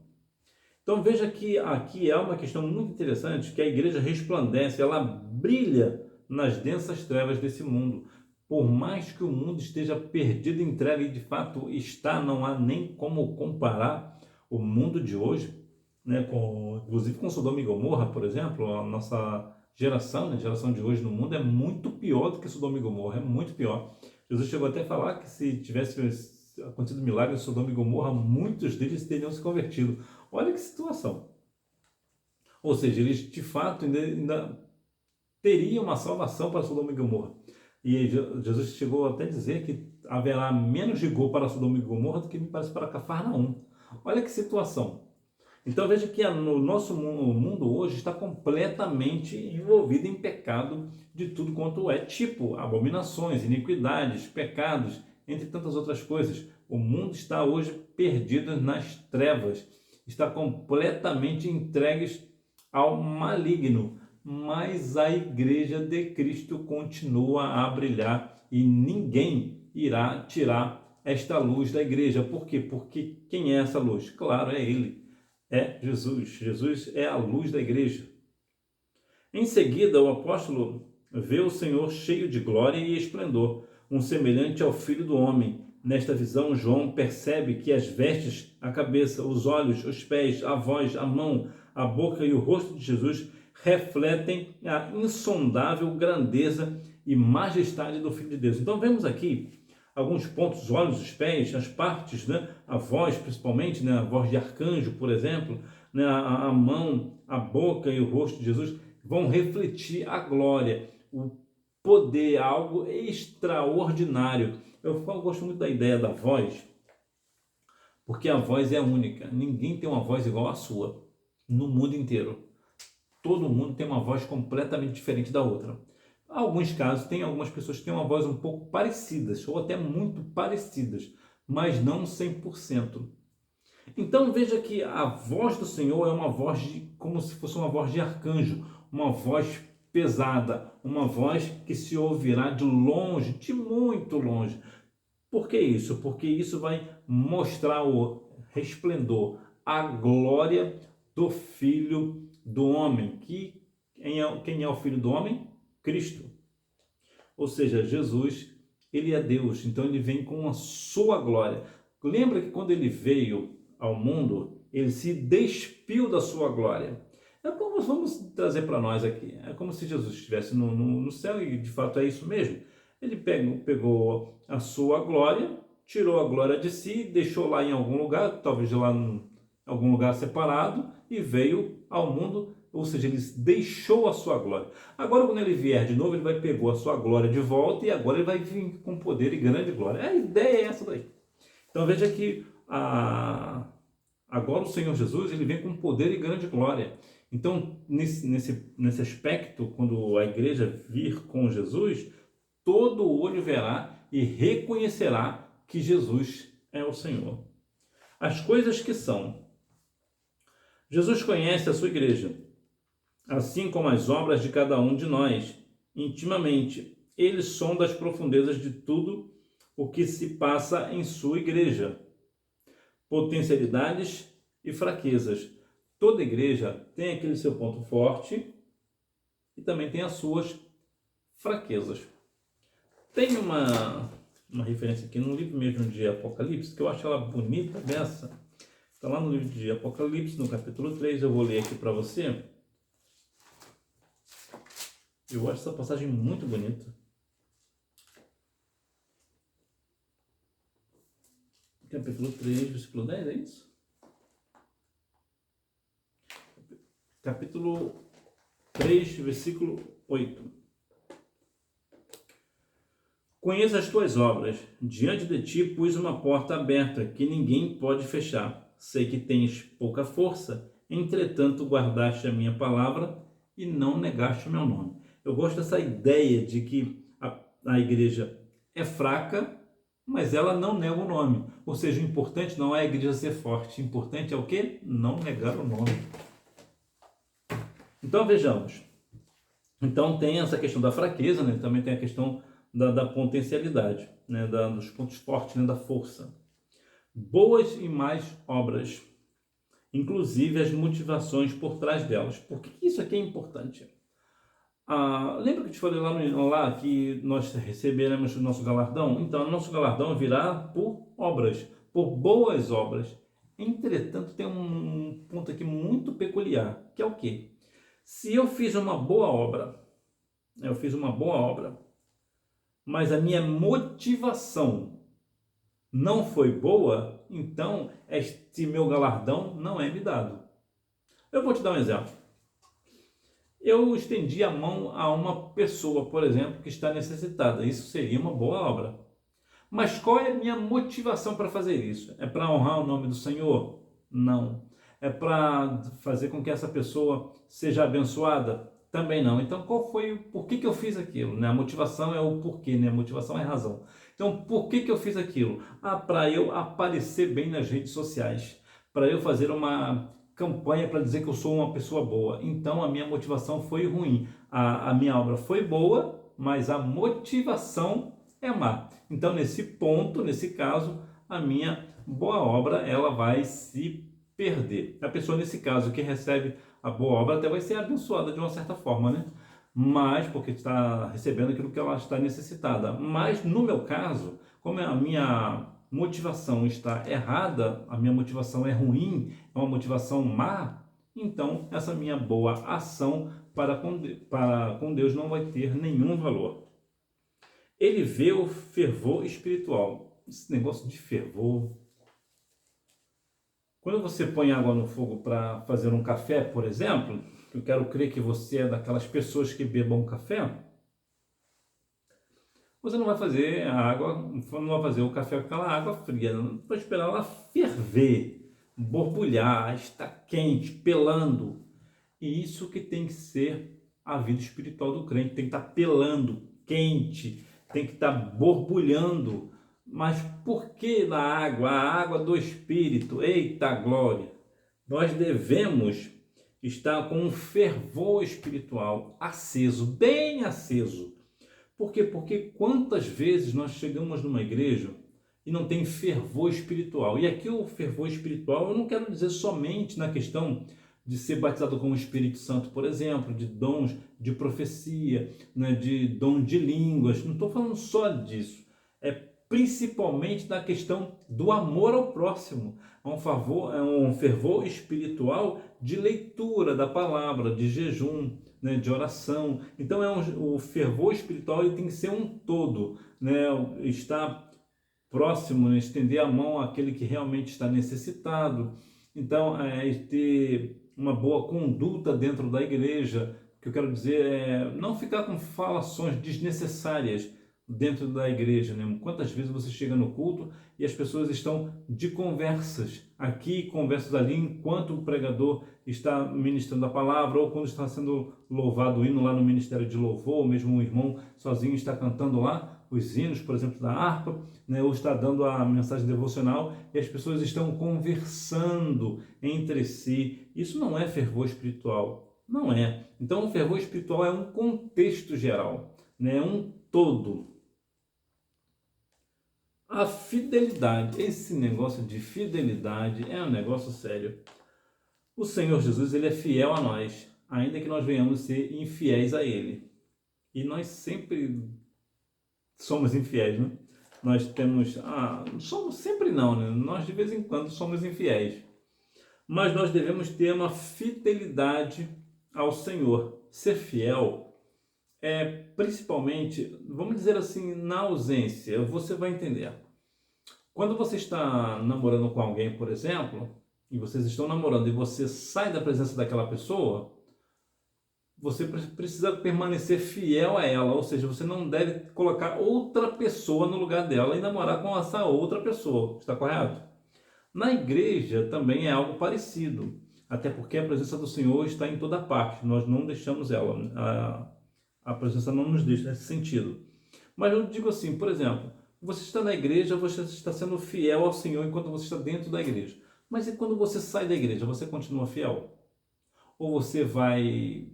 Então veja que aqui é uma questão muito interessante, que a igreja resplandece, ela brilha nas densas trevas desse mundo. Por mais que o mundo esteja perdido em trevas, e de fato está, não há nem como comparar o mundo de hoje, né, inclusive com Sodoma e Gomorra, por exemplo. A nossa geração, né, a geração de hoje no mundo é muito pior do que Sodoma e Gomorra, é muito pior. Jesus chegou até a falar que se tivesse acontecido milagre em Sodoma e Gomorra, muitos deles teriam se convertido. Olha que situação. Ou seja, eles de fato ainda teria uma salvação para Sodoma e Gomorra. E Jesus chegou até a dizer que haverá menos rigor para Sodoma e Gomorra do que me parece para Cafarnaum. Olha que situação. Então veja que no nosso mundo hoje está completamente envolvido em pecado de tudo quanto é tipo, abominações, iniquidades, pecados, entre tantas outras coisas. O mundo está hoje perdido nas trevas, está completamente entregue ao maligno. Mas a igreja de Cristo continua a brilhar e ninguém irá tirar esta luz da igreja. Por quê? Porque quem é essa luz? Claro, é Ele, é Jesus. Jesus é a luz da igreja. Em seguida, o apóstolo vê o Senhor cheio de glória e esplendor, semelhante ao Filho do Homem. Nesta visão, João percebe que as vestes, a cabeça, os olhos, os pés, a voz, a mão, a boca e o rosto de Jesus refletem a insondável grandeza e majestade do Filho de Deus. Então vemos aqui alguns pontos: os olhos, os pés, as partes, né? A voz principalmente, né? A voz de arcanjo, por exemplo, né? A mão, a boca e o rosto de Jesus vão refletir a glória, o poder, algo extraordinário. Eu gosto muito da ideia da voz, porque a voz é única. Ninguém tem uma voz igual à sua no mundo inteiro. Todo mundo tem uma voz completamente diferente da outra. Em alguns casos, tem algumas pessoas que têm uma voz um pouco parecidas, ou até muito parecidas, mas não 100%. Então veja que a voz do Senhor é uma voz como se fosse uma voz de arcanjo, uma voz pesada, uma voz que se ouvirá de longe, de muito longe. Por que isso? Porque isso vai mostrar o resplendor, a glória do Filho do Homem. Quem é o Filho do Homem? Cristo. Ou seja, Jesus, ele é Deus, então ele vem com a sua glória. Lembra que quando ele veio ao mundo, ele se despiu da sua glória. É como vamos trazer para nós aqui. É como se Jesus estivesse no céu, e de fato é isso mesmo. Ele pegou a sua glória, tirou a glória de si, deixou lá em algum lugar, talvez lá em algum lugar separado, e veio ao mundo, ou seja, ele deixou a sua glória. Agora, quando ele vier de novo, ele vai pegar a sua glória de volta, e agora ele vai vir com poder e grande glória. A ideia é essa daí. Então veja que agora o Senhor Jesus, ele vem com poder e grande glória. Então, nesse aspecto, quando a igreja vir com Jesus, todo olho verá e reconhecerá que Jesus é o Senhor. As coisas que são. Jesus conhece a sua igreja, assim como as obras de cada um de nós, intimamente. Ele sonda as profundezas de tudo o que se passa em sua igreja, potencialidades e fraquezas. Toda igreja tem aquele seu ponto forte e também tem as suas fraquezas. Tem uma referência aqui no livro mesmo de Apocalipse, que eu acho ela bonita dessa. Está lá no livro de Apocalipse, no capítulo 3, eu vou ler aqui para você. Eu acho essa passagem muito bonita. Capítulo 3, versículo 10, é isso? Capítulo 3, versículo 8. Conheço as tuas obras. Diante de ti pus uma porta aberta, que ninguém pode fechar. Sei que tens pouca força, entretanto guardaste a minha palavra e não negaste o meu nome. Eu gosto dessa ideia de que a igreja é fraca, mas ela não nega o nome. Ou seja, o importante não é a igreja ser forte, o importante é o quê? Não negar o nome. Então vejamos. Então tem essa questão da fraqueza, né? Também tem a questão da potencialidade, né? Dos pontos fortes, né? Da força. Boas e más obras, inclusive as motivações por trás delas. Por que isso aqui é importante? Lembra que eu te falei lá que nós receberemos o nosso galardão? Então, o nosso galardão virá por obras, por boas obras. Entretanto, tem um ponto aqui muito peculiar, que é o quê? Se eu fiz uma boa obra, mas a minha motivação não foi boa, então este meu galardão não é me dado. Eu vou te dar um exemplo. Eu estendi a mão a uma pessoa, por exemplo, que está necessitada. Isso seria uma boa obra. Mas qual é a minha motivação para fazer isso? É para honrar o nome do Senhor? Não. É para fazer com que essa pessoa seja abençoada? Também não. Então, por que eu fiz aquilo? Né? A motivação é o porquê, né? A motivação é a razão. Então, por que eu fiz aquilo? Para eu aparecer bem nas redes sociais, para eu fazer uma campanha para dizer que eu sou uma pessoa boa. Então, a minha motivação foi ruim. A minha obra foi boa, mas a motivação é má. Então, nesse ponto, nesse caso, a minha boa obra ela vai se perder. A pessoa, nesse caso, que recebe a boa obra até vai ser abençoada de uma certa forma, né? Mas, porque está recebendo aquilo que ela está necessitada. Mas, no meu caso, como a minha motivação está errada, a minha motivação é ruim, é uma motivação má, então essa minha boa ação para com Deus não vai ter nenhum valor. Ele vê o fervor espiritual. Esse negócio de fervor. Quando você põe água no fogo para fazer um café, por exemplo, eu quero crer que você é daquelas pessoas que bebam café, Você não vai fazer a água, não vai fazer o café com aquela água fria, não vai esperar ela ferver, borbulhar, estar quente, pelando. E isso que tem que ser a vida espiritual do crente, tem que estar pelando, quente, tem que estar borbulhando. Mas por que na água? A água do Espírito, eita glória! Nós devemos estar com um fervor espiritual aceso, bem aceso. Por quê? Porque quantas vezes nós chegamos numa igreja e não tem fervor espiritual? E aqui o fervor espiritual eu não quero dizer somente na questão de ser batizado com o Espírito Santo, por exemplo, de dons de profecia, né, de dom de línguas. Não estou falando só disso. É principalmente na questão do amor ao próximo. É um fervor espiritual de leitura da palavra, de jejum, né, de oração. Então o fervor espiritual ele tem que ser um todo, né, estar próximo, né, estender a mão àquele que realmente está necessitado. Então ter uma boa conduta dentro da igreja, que eu quero dizer é não ficar com falações desnecessárias dentro da igreja, né? Quantas vezes você chega no culto e as pessoas estão de conversas aqui, conversas ali, enquanto o pregador está ministrando a palavra, ou quando está sendo louvado o hino lá no ministério de louvor, ou mesmo um irmão sozinho está cantando lá os hinos, por exemplo, da harpa, né? Ou está dando a mensagem devocional e as pessoas estão conversando entre si. Isso não é fervor espiritual, não é. Então o fervor espiritual é um contexto geral, né? Um todo. A fidelidade, esse negócio de fidelidade é um negócio sério. O Senhor Jesus, ele é fiel a nós, ainda que nós venhamos ser infiéis a ele. E nós sempre somos infiéis, né? Nós temos, somos sempre não, né? Nós de vez em quando somos infiéis. Mas nós devemos ter uma fidelidade ao Senhor. Ser fiel é principalmente, vamos dizer assim, na ausência, você vai entender. Quando você está namorando com alguém, por exemplo, e vocês estão namorando e você sai da presença daquela pessoa, você precisa permanecer fiel a ela, ou seja, você não deve colocar outra pessoa no lugar dela e namorar com essa outra pessoa, está correto? Na igreja também é algo parecido, até porque a presença do Senhor está em toda parte, nós não deixamos ela, a presença não nos deixa nesse sentido. Mas eu digo assim, por exemplo, você está na igreja, você está sendo fiel ao Senhor enquanto você está dentro da igreja. Mas e quando você sai da igreja, você continua fiel? Ou você vai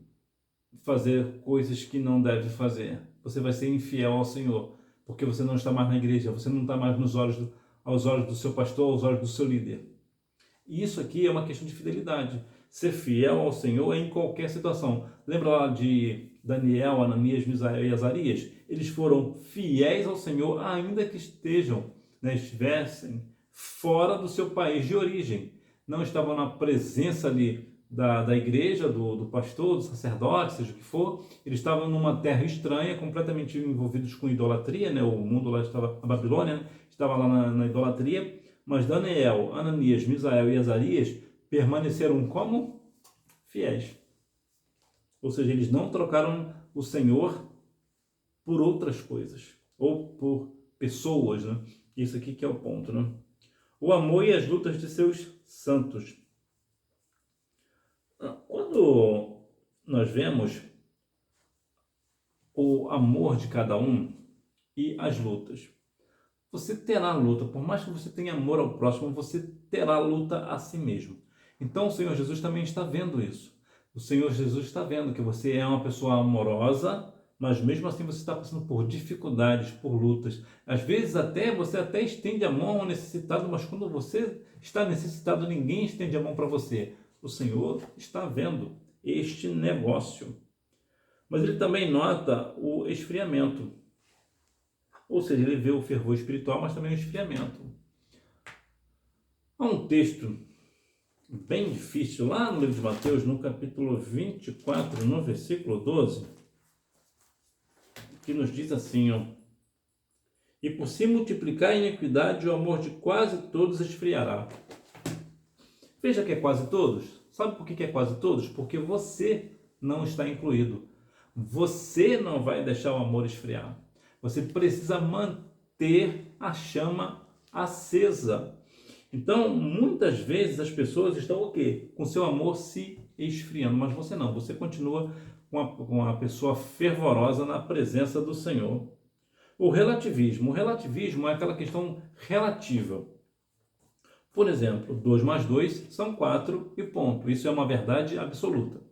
fazer coisas que não deve fazer? Você vai ser infiel ao Senhor, porque você não está mais na igreja, você não está mais aos olhos do seu pastor, aos olhos do seu líder. E isso aqui é uma questão de fidelidade. Ser fiel ao Senhor em qualquer situação. Lembra lá de Daniel, Ananias, Misael e Azarias? Eles foram fiéis ao Senhor, ainda que estivessem fora do seu país de origem. Não estavam na presença ali da igreja, do pastor, do sacerdote, seja o que for. Eles estavam numa terra estranha, completamente envolvidos com idolatria, né? O mundo lá estava, a Babilônia, né? Estava lá na idolatria. Mas Daniel, Ananias, Misael e Azarias permaneceram como? Fiéis. Ou seja, eles não trocaram o Senhor por outras coisas, ou por pessoas, né? Isso aqui que é o ponto, né? O amor e as lutas de seus santos. Quando nós vemos o amor de cada um e as lutas, você terá luta, por mais que você tenha amor ao próximo, você terá luta a si mesmo. Então o Senhor Jesus também está vendo isso. O Senhor Jesus está vendo que você é uma pessoa amorosa, mas mesmo assim você está passando por dificuldades, por lutas. Às vezes você até estende a mão ao necessitado, mas quando você está necessitado, ninguém estende a mão para você. O Senhor está vendo este negócio. Mas ele também nota o esfriamento. Ou seja, ele vê o fervor espiritual, mas também o esfriamento. Há um texto bem difícil lá no livro de Mateus, no capítulo 24, no versículo 12, que nos diz assim, ó: e por se multiplicar a iniquidade, o amor de quase todos esfriará. Veja que é quase todos. Sabe por que é quase todos? Porque você não está incluído. Você não vai deixar o amor esfriar. Você precisa manter a chama acesa. Então, muitas vezes as pessoas estão o quê? Com seu amor se esfriando, mas você não, você continua com uma pessoa fervorosa na presença do Senhor. O relativismo é aquela questão relativa. Por exemplo, 2 mais 2 são 4 e ponto. Isso é uma verdade absoluta.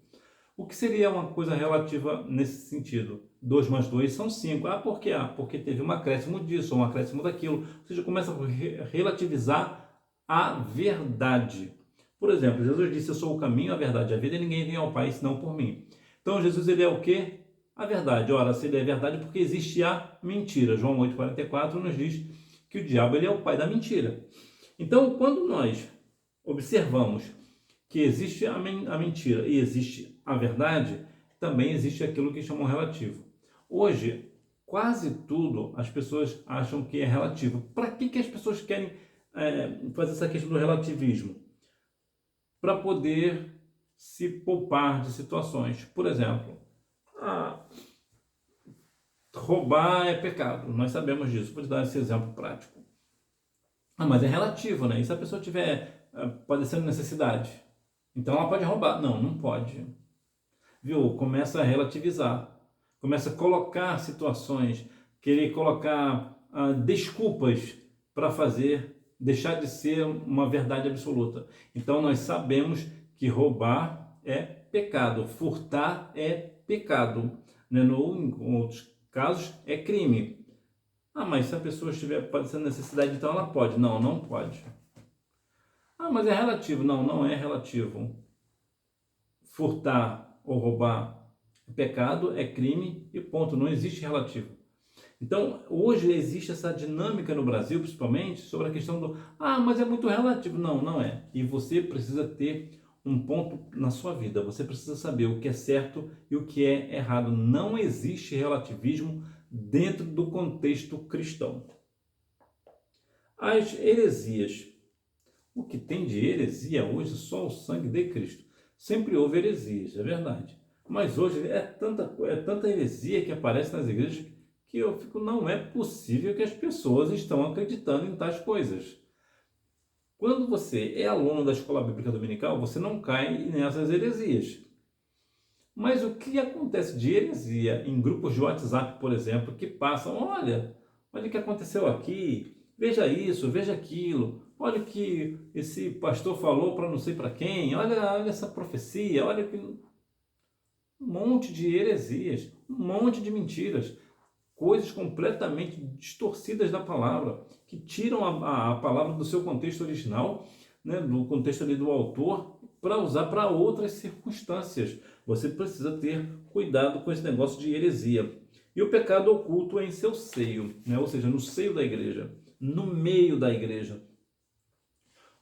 O que seria uma coisa relativa nesse sentido? 2 mais 2 são 5. Ah, por quê? Ah, porque teve um acréscimo disso, um acréscimo daquilo. Ou seja, começa a relativizar a verdade. Por exemplo, Jesus disse: eu sou o caminho, a verdade e a vida, e ninguém vem ao Pai senão por mim. Então, Jesus, ele é o quê? A verdade. Ora, se ele é verdade, porque existe a mentira. João 8,44 nos diz que o diabo, ele é o pai da mentira. Então, quando nós observamos que existe a mentira e existe a verdade, também existe aquilo que chamam relativo. Hoje, quase tudo as pessoas acham que é relativo. Para que as pessoas querem fazer essa questão do relativismo? Para poder se poupar de situações. Por exemplo, roubar é pecado. Nós sabemos disso. Vou te dar esse exemplo prático. Mas é relativo, né? E se a pessoa tiver padecendo necessidade? Então ela pode roubar. Não, não pode. Viu? Começa a relativizar. Começa a colocar situações, querer colocar desculpas para deixar de ser uma verdade absoluta. Então nós sabemos que roubar é pecado, furtar é pecado, né? Em outros casos é crime. Mas se a pessoa estiver padecendo necessidade, então ela pode. Não, não pode. Mas é relativo. Não, não é relativo. Furtar ou roubar é pecado, é crime e ponto. Não existe relativo. Então, hoje existe essa dinâmica no Brasil, principalmente, sobre a questão do mas é muito relativo. Não, não é. E você precisa ter um ponto na sua vida. Você precisa saber o que é certo e o que é errado. Não existe relativismo dentro do contexto cristão. As heresias. O que tem de heresia hoje? Só o sangue de Cristo. Sempre houve heresias, é verdade. Mas hoje é tanta heresia que aparece nas igrejas que eu fico, não é possível que as pessoas estão acreditando em tais coisas. Quando você é aluno da escola bíblica dominical, você não cai nessas heresias. Mas o que acontece de heresia em grupos de WhatsApp, por exemplo, que passam, olha o que aconteceu aqui, veja isso, veja aquilo, olha o que esse pastor falou para não sei para quem, olha essa profecia, olha que... Um monte de heresias, um monte de mentiras, coisas completamente distorcidas da palavra, que tiram a palavra do seu contexto original, né, do contexto ali do autor, para usar para outras circunstâncias. Você precisa ter cuidado com esse negócio de heresia. E o pecado oculto é em seu seio, né, ou seja, no seio da igreja, no meio da igreja.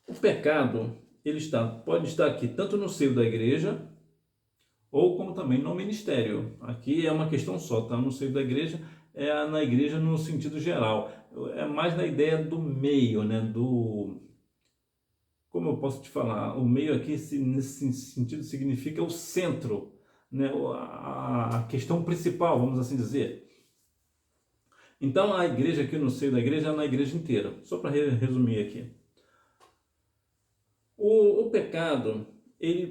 O pecado, pode estar aqui tanto no seio da igreja, ou como também no ministério. Aqui é uma questão só, tá? No seio da igreja, é na igreja no sentido geral. É mais na ideia do meio, né? Como eu posso te falar? O meio aqui, nesse sentido, significa o centro, né? A questão principal, vamos assim dizer. Então, a igreja aqui no seio da igreja é na igreja inteira. Só para resumir aqui. O pecado,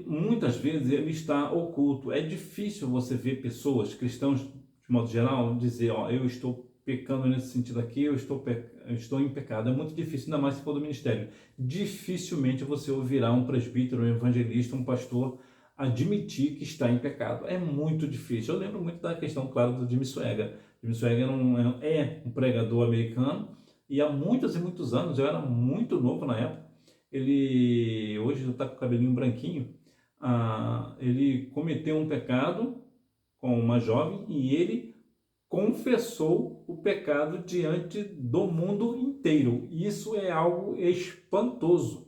muitas vezes ele está oculto. É difícil você ver pessoas, cristãos de modo geral, dizer, eu estou pecando nesse sentido aqui, eu estou em pecado. É muito difícil, ainda mais se for do ministério. Dificilmente você ouvirá um presbítero, um evangelista, um pastor admitir que está em pecado. É muito difícil. Eu lembro muito da questão, claro, do Jimmy Swaggart. Jimmy Swaggart é um pregador americano e há muitos e muitos anos, eu era muito novo na época, ele hoje já está com o cabelinho branquinho, ele cometeu um pecado com uma jovem e ele confessou o pecado diante do mundo inteiro. Isso é algo espantoso.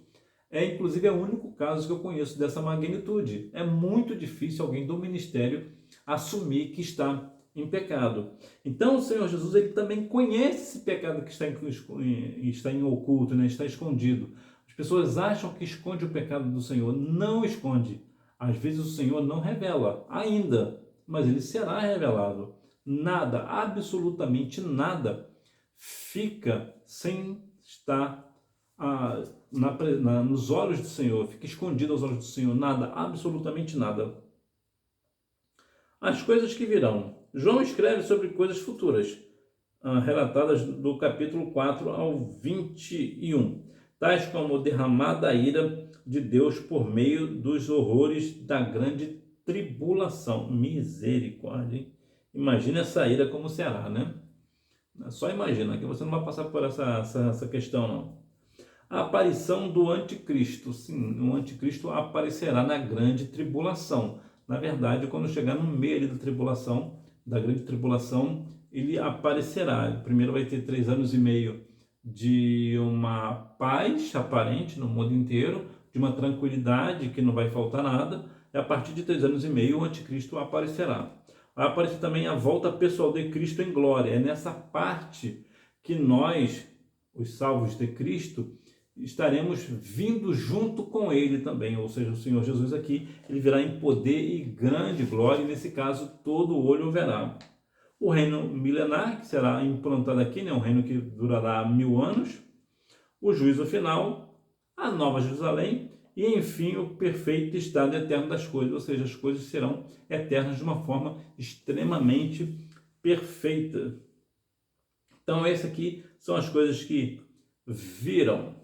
Inclusive, é o único caso que eu conheço dessa magnitude. É muito difícil alguém do ministério assumir que está em pecado. Então, o Senhor Jesus, ele também conhece esse pecado que está em oculto, né? Está escondido. As pessoas acham que esconde o pecado do Senhor. Não esconde. Às vezes o Senhor não revela ainda, mas ele será revelado. nada, absolutamente nada, fica sem estar nos olhos do Senhor, fica escondido aos olhos do Senhor, nada, absolutamente nada. As coisas que virão. João escreve sobre coisas futuras, relatadas do capítulo 4 ao 21, tais como derramada ira de Deus por meio dos horrores da grande tribulação. Misericórdia, hein? Imagina essa ira como será, né? Só imagina, que você não vai passar por essa questão, não. A aparição do anticristo. Sim, o anticristo aparecerá na grande tribulação. Na verdade, quando chegar no meio da tribulação, da grande tribulação, ele aparecerá. Primeiro vai ter 3 anos e meio de uma paz aparente no mundo inteiro, de uma tranquilidade que não vai faltar nada, e a partir de 3 anos e meio o anticristo aparecerá. Vai aparecer também a volta pessoal de Cristo em glória. É nessa parte que nós, os salvos de Cristo, estaremos vindo junto com ele também, ou seja, o Senhor Jesus aqui, ele virá em poder e grande glória, e nesse caso todo olho o verá. O reino milenar, que será implantado aqui, né, um reino que durará 1000 anos, o juízo final, a nova Jerusalém, e enfim o perfeito estado eterno das coisas, ou seja, as coisas serão eternas de uma forma extremamente perfeita. Então, essas aqui são as coisas que virão.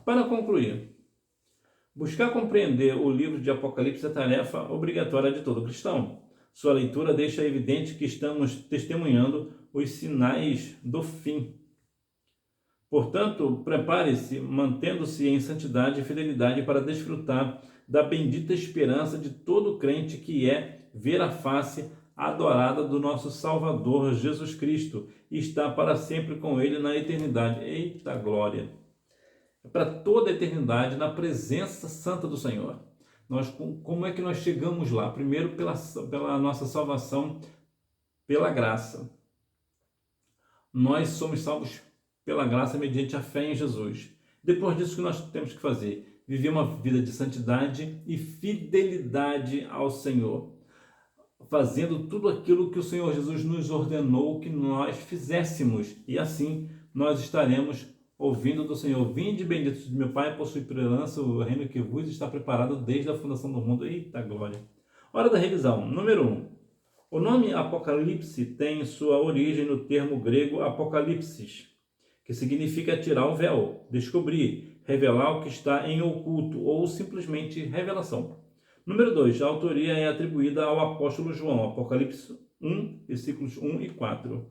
Para concluir, buscar compreender o livro de Apocalipse é tarefa obrigatória de todo cristão. Sua leitura deixa evidente que estamos testemunhando os sinais do fim. Portanto, prepare-se, mantendo-se em santidade e fidelidade para desfrutar da bendita esperança de todo crente, que é ver a face adorada do nosso Salvador Jesus Cristo e estar para sempre com Ele na eternidade. Eita glória! Para toda a eternidade na presença santa do Senhor. Como é que nós chegamos lá? Primeiro pela nossa salvação, pela graça. Nós somos salvos pela graça mediante a fé em Jesus. Depois disso, o que nós temos que fazer? Viver uma vida de santidade e fidelidade ao Senhor, fazendo tudo aquilo que o Senhor Jesus nos ordenou que nós fizéssemos, e assim nós estaremos ouvindo do Senhor: vinde benditos de meu Pai, possui por herança o reino que vos está preparado desde a fundação do mundo. Eita glória! Hora da revisão. Número 1. O nome Apocalipse tem sua origem no termo grego apocalipsis, que significa tirar o véu, descobrir, revelar o que está em oculto, ou simplesmente revelação. Número 2. A autoria é atribuída ao apóstolo João, Apocalipse 1, versículos 1 e 4.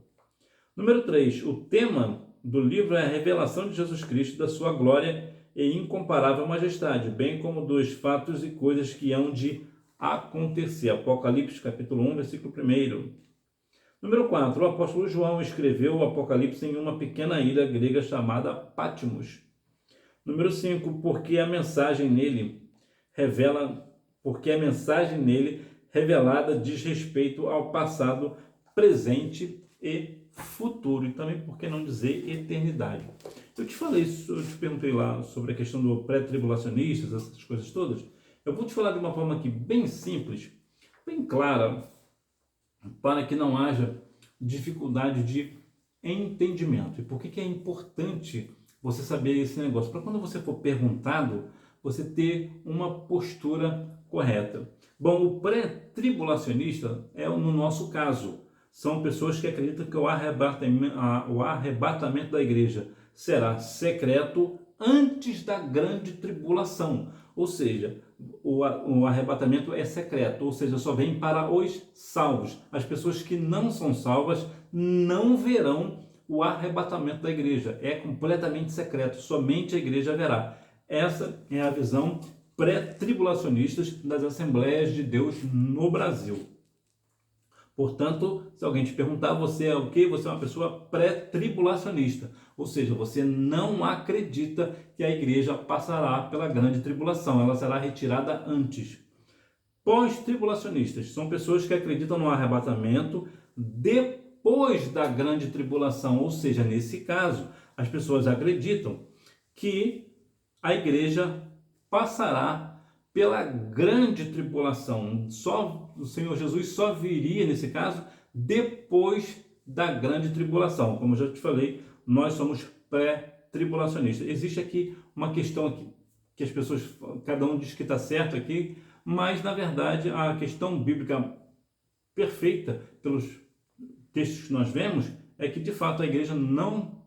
Número 3. O tema do livro é a revelação de Jesus Cristo, da sua glória e incomparável majestade, bem como dos fatos e coisas que hão de acontecer. Apocalipse capítulo 1, versículo 1. Número 4. O apóstolo João escreveu o Apocalipse em uma pequena ilha grega chamada Patmos. Número 5. Porque a mensagem nele revelada diz respeito ao passado, presente e futuro, e também, por que não dizer, eternidade. Eu te falei isso, eu te perguntei lá sobre a questão do pré-tribulacionistas, essas coisas todas. Eu vou te falar de uma forma aqui bem simples, bem clara, para que não haja dificuldade de entendimento. E por que é importante você saber esse negócio? Para quando você for perguntado, você ter uma postura correta. Bom, o pré-tribulacionista é no nosso caso. São pessoas que acreditam que o arrebatamento da igreja será secreto antes da grande tribulação. Ou seja, o arrebatamento é secreto, ou seja, só vem para os salvos. As pessoas que não são salvas não verão o arrebatamento da igreja. É completamente secreto, somente a igreja verá. Essa é a visão pré-tribulacionista das Assembleias de Deus no Brasil. Portanto, se alguém te perguntar, você é o quê? Você é uma pessoa pré-tribulacionista, ou seja, você não acredita que a igreja passará pela grande tribulação, ela será retirada antes. Pós-tribulacionistas são pessoas que acreditam no arrebatamento depois da grande tribulação, ou seja, nesse caso, as pessoas acreditam que a igreja passará pela grande tribulação. Só o Senhor Jesus só viria, nesse caso, depois da grande tribulação. Como eu já te falei, nós somos pré-tribulacionistas. Existe aqui uma questão aqui, que as pessoas, cada um diz que está certo aqui, mas na verdade a questão bíblica perfeita, pelos textos que nós vemos, é que de fato a igreja não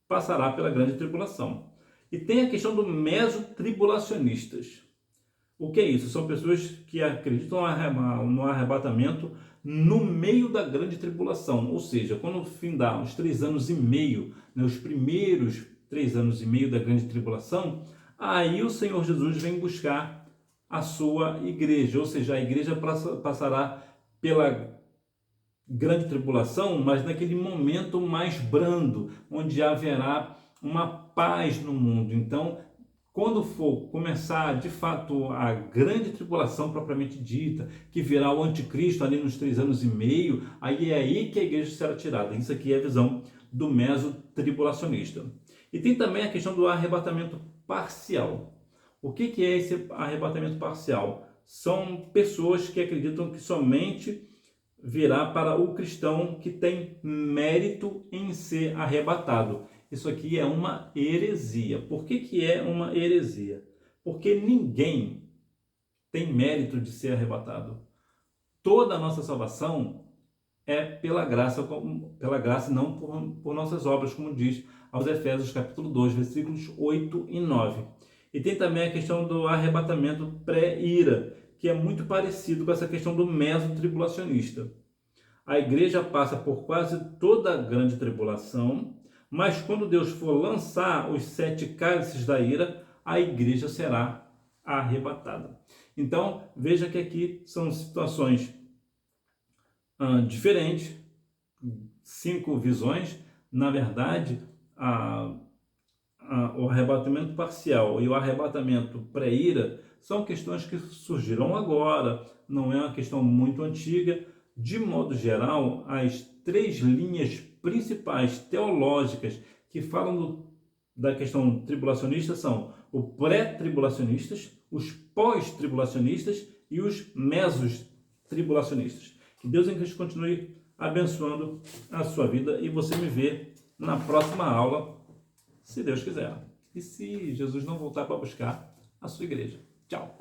passará pela grande tribulação. E tem a questão do mesotribulacionistas. O que é isso? São pessoas que acreditam no arrebatamento no meio da grande tribulação, ou seja, quando findar os 3 anos e meio, né, os primeiros 3 anos e meio da grande tribulação, aí o Senhor Jesus vem buscar a sua igreja, ou seja, a igreja passará pela grande tribulação, mas naquele momento mais brando, onde haverá uma paz no mundo. Então, quando for começar de fato a grande tribulação propriamente dita, que virá o anticristo ali nos 3 anos e meio, aí é aí que a igreja será tirada. Isso aqui é a visão do mesotribulacionista. E tem também a questão do arrebatamento parcial. O que é esse arrebatamento parcial? São pessoas que acreditam que somente virá para o cristão que tem mérito em ser arrebatado. Isso aqui é uma heresia. Por que é uma heresia? Porque ninguém tem mérito de ser arrebatado. Toda a nossa salvação é pela graça e não por nossas obras, como diz aos Efésios capítulo 2, versículos 8 e 9. E tem também a questão do arrebatamento pré-ira, que é muito parecido com essa questão do mesotribulacionista. A igreja passa por quase toda a grande tribulação, mas quando Deus for lançar os 7 cálices da ira, a igreja será arrebatada. Então, veja que aqui são situações diferentes, 5 visões. Na verdade, o arrebatamento parcial e o arrebatamento pré-ira são questões que surgiram agora, não é uma questão muito antiga. De modo geral, as 3 linhas principais teológicas que falam da questão tribulacionista são o pré-tribulacionistas, os pós-tribulacionistas e os mesos-tribulacionistas. Que Deus em Cristo continue abençoando a sua vida e você me vê na próxima aula, se Deus quiser. E se Jesus não voltar para buscar a sua igreja. Tchau!